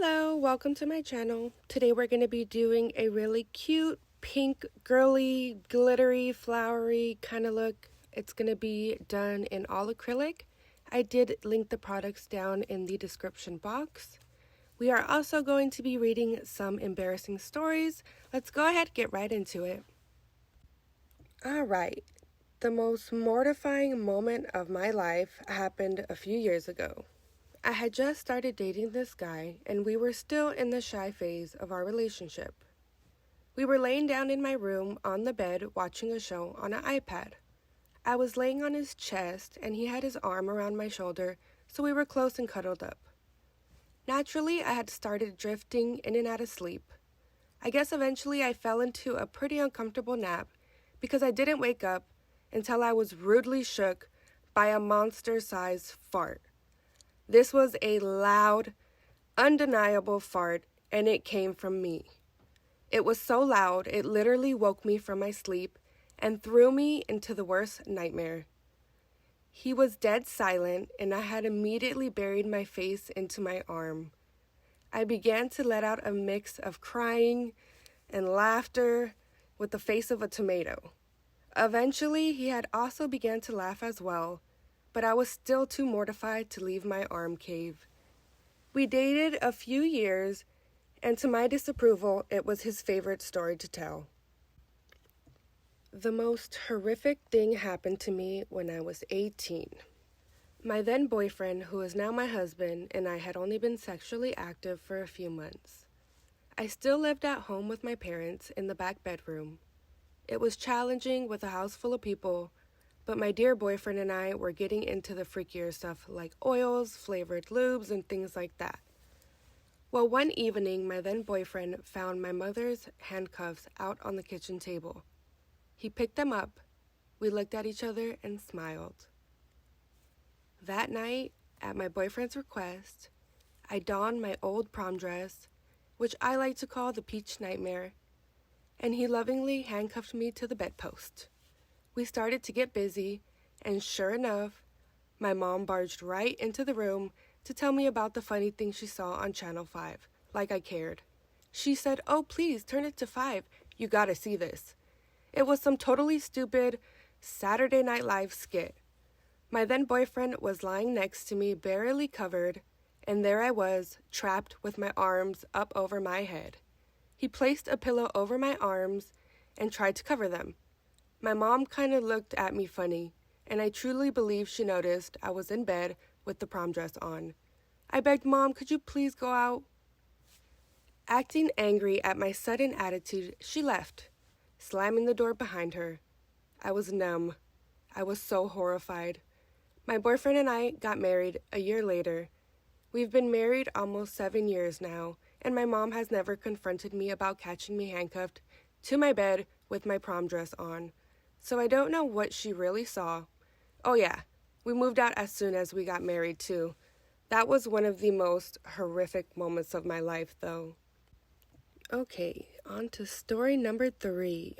Hello, welcome to my channel. Today we're going to be doing a really cute pink, girly, glittery, flowery kind of look. It's going to be done in all acrylic. I did link the products down in the description box. We are also going to be reading some embarrassing stories. Let's go ahead and get right into it. Alright, the most mortifying moment of my life happened a few years ago. I had just started dating this guy, and we were still in the shy phase of our relationship. We were laying down in my room on the bed watching a show on an iPad. I was laying on his chest, and he had his arm around my shoulder, so we were close and cuddled up. Naturally, I had started drifting in and out of sleep. I guess eventually I fell into a pretty uncomfortable nap because I didn't wake up until I was rudely shook by a monster-sized fart. This was a loud, undeniable fart, and it came from me. It was so loud, it literally woke me from my sleep and threw me into the worst nightmare. He was dead silent, and I had immediately buried my face into my arm. I began to let out a mix of crying and laughter with the face of a tomato. Eventually, he had also begun to laugh as well, but I was still too mortified to leave my arm cave. We dated a few years, and to my disapproval, it was his favorite story to tell. The most horrific thing happened to me when I was 18. My then boyfriend, who is now my husband, and I had only been sexually active for a few months. I still lived at home with my parents in the back bedroom. It was challenging with a house full of people, but my dear boyfriend and I were getting into the freakier stuff like oils, flavored lubes, and things like that. Well, one evening, my then boyfriend found my mother's handcuffs out on the kitchen table. He picked them up, we looked at each other, and smiled. That night, at my boyfriend's request, I donned my old prom dress, which I like to call the Peach Nightmare, and he lovingly handcuffed me to the bedpost. We started to get busy, and sure enough, my mom barged right into the room to tell me about the funny thing she saw on Channel 5, like I cared. She said, "Oh, please, turn it to 5. You gotta see this." It was some totally stupid Saturday Night Live skit. My then boyfriend was lying next to me, barely covered, and there I was, trapped with my arms up over my head. He placed a pillow over my arms and tried to cover them. My mom kind of looked at me funny, and I truly believe she noticed I was in bed with the prom dress on. I begged, "Mom, could you please go out?" Acting angry at my sudden attitude, she left, slamming the door behind her. I was numb. I was so horrified. My boyfriend and I got married a year later. We've been married almost 7 years now, and my mom has never confronted me about catching me handcuffed to my bed with my prom dress on. So I don't know what she really saw. Oh yeah, we moved out as soon as we got married too. That was one of the most horrific moments of my life though. Okay, on to story number 3.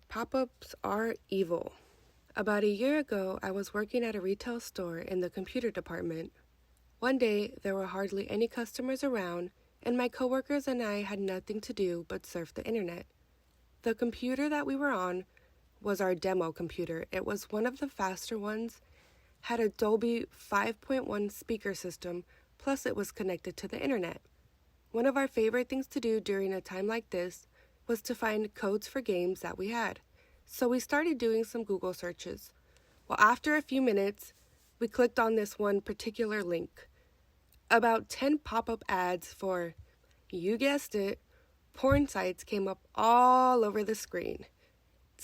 Pop-ups are evil. About a year ago, I was working at a retail store in the computer department. One day, there were hardly any customers around, and my coworkers and I had nothing to do but surf the internet. The computer that we were on was our demo computer. It was one of the faster ones, had a Dolby 5.1 speaker system, plus it was connected to the internet. One of our favorite things to do during a time like this was to find codes for games that we had. So we started doing some Google searches. Well, after a few minutes, we clicked on this one particular link. About 10 pop-up ads for, you guessed it, porn sites came up all over the screen.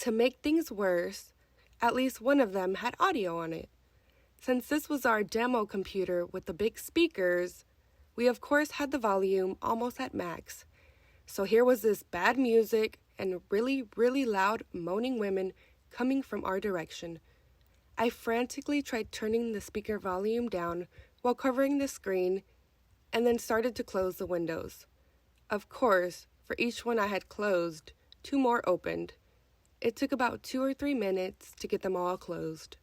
To make things worse, at least one of them had audio on it. Since this was our demo computer with the big speakers, we of course had the volume almost at max. So here was this bad music and really, really loud moaning women coming from our direction. I frantically tried turning the speaker volume down while covering the screen and then started to close the windows. Of course, for each one I had closed, 2 more opened. It took about 2 or 3 minutes to get them all closed.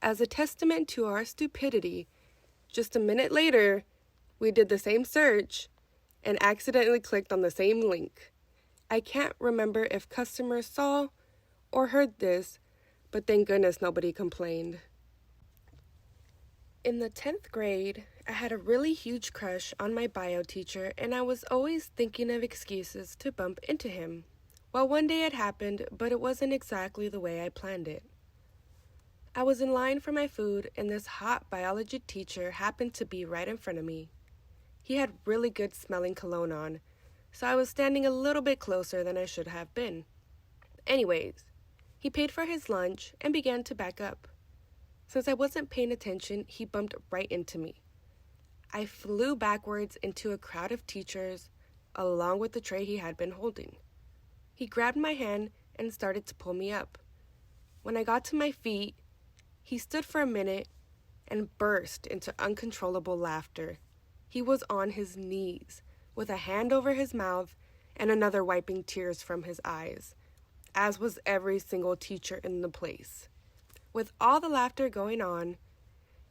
As a testament to our stupidity, just a minute later, we did the same search, and accidentally clicked on the same link. I can't remember if customers saw or heard this, but thank goodness nobody complained. In the 10th grade, I had a really huge crush on my bio teacher, and I was always thinking of excuses to bump into him. Well, one day it happened, but it wasn't exactly the way I planned it. I was in line for my food, and this hot biology teacher happened to be right in front of me. He had really good smelling cologne on, so I was standing a little bit closer than I should have been. Anyways, he paid for his lunch and began to back up. Since I wasn't paying attention, he bumped right into me. I flew backwards into a crowd of teachers, along with the tray he had been holding. He grabbed my hand and started to pull me up. When I got to my feet, he stood for a minute and burst into uncontrollable laughter. He was on his knees, with a hand over his mouth and another wiping tears from his eyes, as was every single teacher in the place. With all the laughter going on,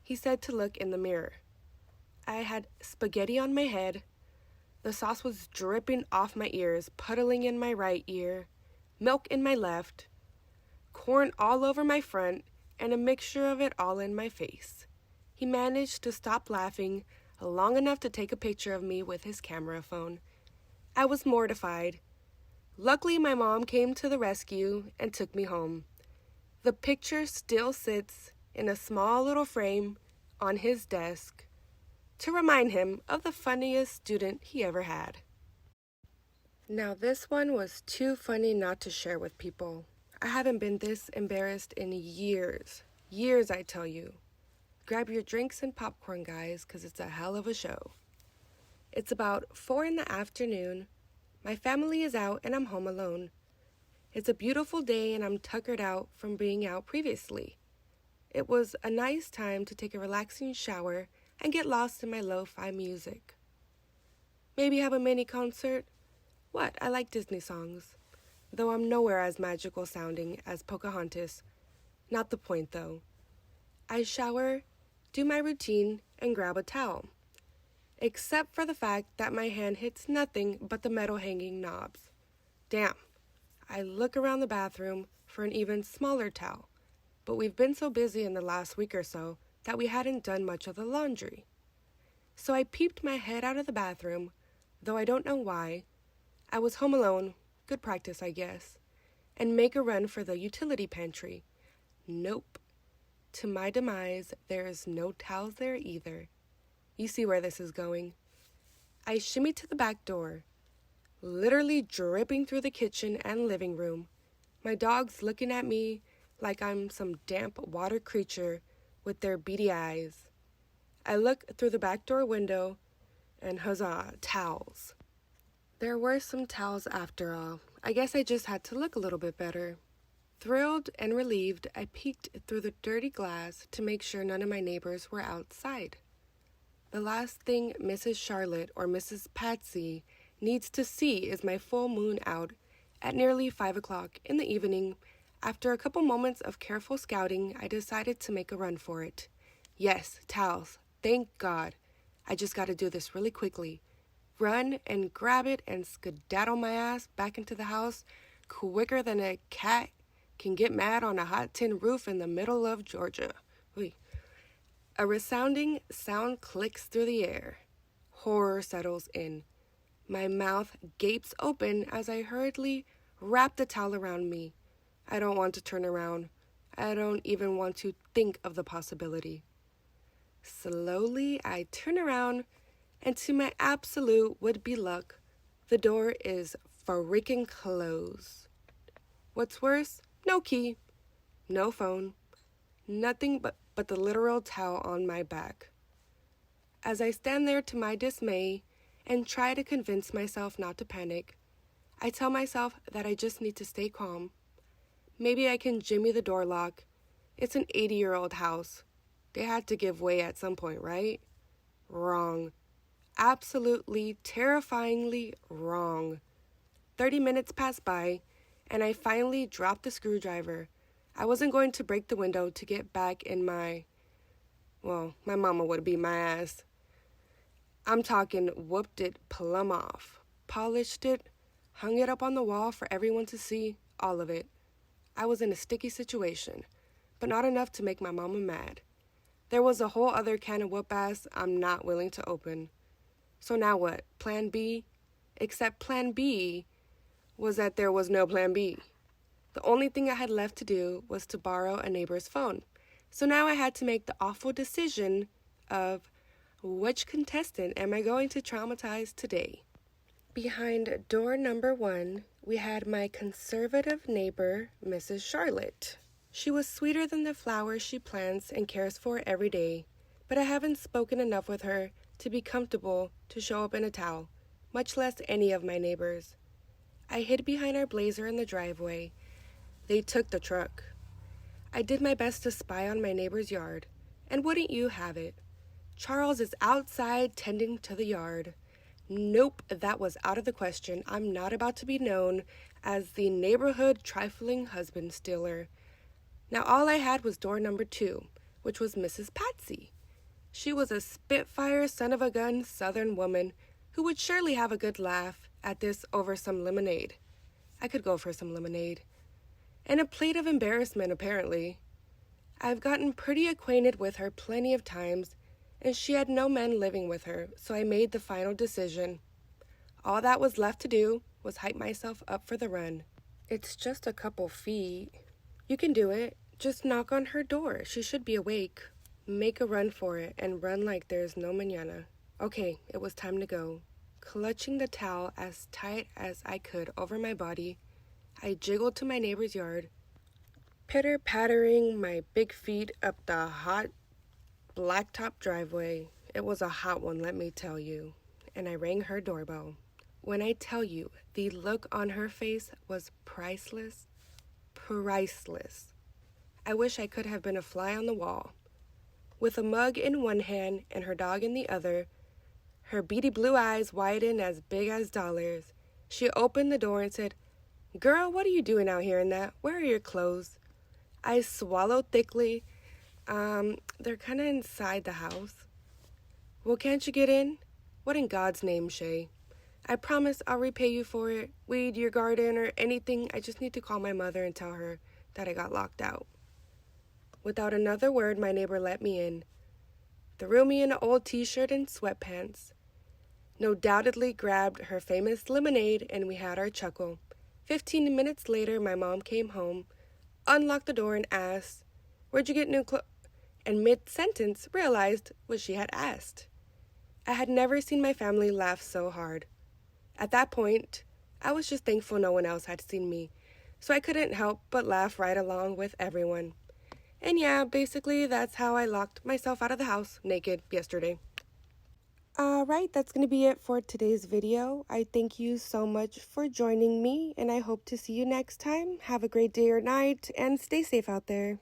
he said to look in the mirror. I had spaghetti on my head. The sauce was dripping off my ears, puddling in my right ear, milk in my left, corn all over my front, and a mixture of it all in my face. He managed to stop laughing long enough to take a picture of me with his camera phone. I was mortified. Luckily, my mom came to the rescue and took me home. The picture still sits in a small little frame on his desk to remind him of the funniest student he ever had. Now, this one was too funny not to share with people. I haven't been this embarrassed in years. Years, I tell you. Grab your drinks and popcorn, guys, because it's a hell of a show. It's about 4 p.m. My family is out and I'm home alone. It's a beautiful day and I'm tuckered out from being out previously. It was a nice time to take a relaxing shower and get lost in my lo-fi music. Maybe have a mini concert? What? I like Disney songs, though I'm nowhere as magical sounding as Pocahontas. Not the point, though. I shower, do my routine, and grab a towel. Except for the fact that my hand hits nothing but the metal hanging knobs. Damn. I look around the bathroom for an even smaller towel, but we've been so busy in the last week or so that we hadn't done much of the laundry. So I peeped my head out of the bathroom, though I don't know why. I was home alone, good practice I guess, and make a run for the utility pantry. Nope. To my demise, there is no towels there either. You see where this is going. I shimmy to the back door, literally dripping through the kitchen and living room. My dogs looking at me like I'm some damp water creature with their beady eyes. I look through the back door window and huzzah, towels. There were some towels after all. I guess I just had to look a little bit better. Thrilled and relieved, I peeked through the dirty glass to make sure none of my neighbors were outside. The last thing Mrs. Charlotte or Mrs. Patsy needs to see is my full moon out at nearly 5 o'clock in the evening. After a couple moments of careful scouting, I decided to make a run for it. Yes, towels. Thank God. I just got to do this really quickly. Run and grab it and skedaddle my ass back into the house quicker than a cat can get mad on a hot tin roof in the middle of Georgia. Oy. A resounding sound clicks through the air. Horror settles in. My mouth gapes open as I hurriedly wrap the towel around me. I don't want to turn around. I don't even want to think of the possibility. Slowly, I turn around, and to my absolute would-be luck, the door is freaking closed. What's worse, no key, no phone, nothing but the literal towel on my back. As I stand there to my dismay and try to convince myself not to panic, I tell myself that I just need to stay calm. Maybe I can jimmy the door lock. It's an 80-year-old house. They had to give way at some point, right? Wrong. Absolutely, terrifyingly wrong. 30 minutes pass by, and I finally dropped the screwdriver. I wasn't going to break the window to get back in my mama would beat my ass. I'm talking whooped it plumb off, polished it, hung it up on the wall for everyone to see, all of it. I was in a sticky situation, but not enough to make my mama mad. There was a whole other can of whoop-ass I'm not willing to open. So now what? Plan B? Except Plan B was that there was no Plan B. The only thing I had left to do was to borrow a neighbor's phone. So now I had to make the awful decision of which contestant am I going to traumatize today? Behind door number 1, we had my conservative neighbor, Mrs. Charlotte. She was sweeter than the flowers she plants and cares for every day, but I haven't spoken enough with her to be comfortable to show up in a towel, much less any of my neighbors. I hid behind our blazer in the driveway. They took the truck. I did my best to spy on my neighbor's yard, and wouldn't you have it? Charles is outside tending to the yard. Nope, that was out of the question. I'm not about to be known as the neighborhood trifling husband stealer. Now all I had was door number 2, which was Mrs. Patsy. She was a spitfire son-of-a-gun Southern woman who would surely have a good laugh at this over some lemonade. I could go for some lemonade. And a plate of embarrassment, apparently. I've gotten pretty acquainted with her plenty of times, and she had no men living with her, so I made the final decision. All that was left to do was hype myself up for the run. It's just a couple feet. You can do it. Just knock on her door. She should be awake. Make a run for it and run like there's no mañana. Okay, it was time to go. Clutching the towel as tight as I could over my body, I jiggled to my neighbor's yard, pitter-pattering my big feet up the hot blacktop driveway. It was a hot one, let me tell you. And I rang her doorbell. When I tell you, the look on her face was priceless. Priceless. I wish I could have been a fly on the wall. With a mug in one hand and her dog in the other, her beady blue eyes widened as big as dollars. She opened the door and said, "Girl, what are you doing out here in that? Where are your clothes?" I swallowed thickly. They're kind of inside the house. Well, can't you get in? What in God's name, Shay? I promise I'll repay you for it. Weed your garden or anything. I just need to call my mother and tell her that I got locked out. Without another word, my neighbor let me in. Threw me in an old t-shirt and sweatpants. No doubtedly grabbed her famous lemonade, and we had our chuckle. 15 minutes later, my mom came home, unlocked the door, and asked, "Where'd you get new clothes?" And mid-sentence realized what she had asked. I had never seen my family laugh so hard. At that point, I was just thankful no one else had seen me, so I couldn't help but laugh right along with everyone. And yeah, basically that's how I locked myself out of the house naked yesterday. Alright, that's going to be it for today's video. I thank you so much for joining me, and I hope to see you next time. Have a great day or night, and stay safe out there.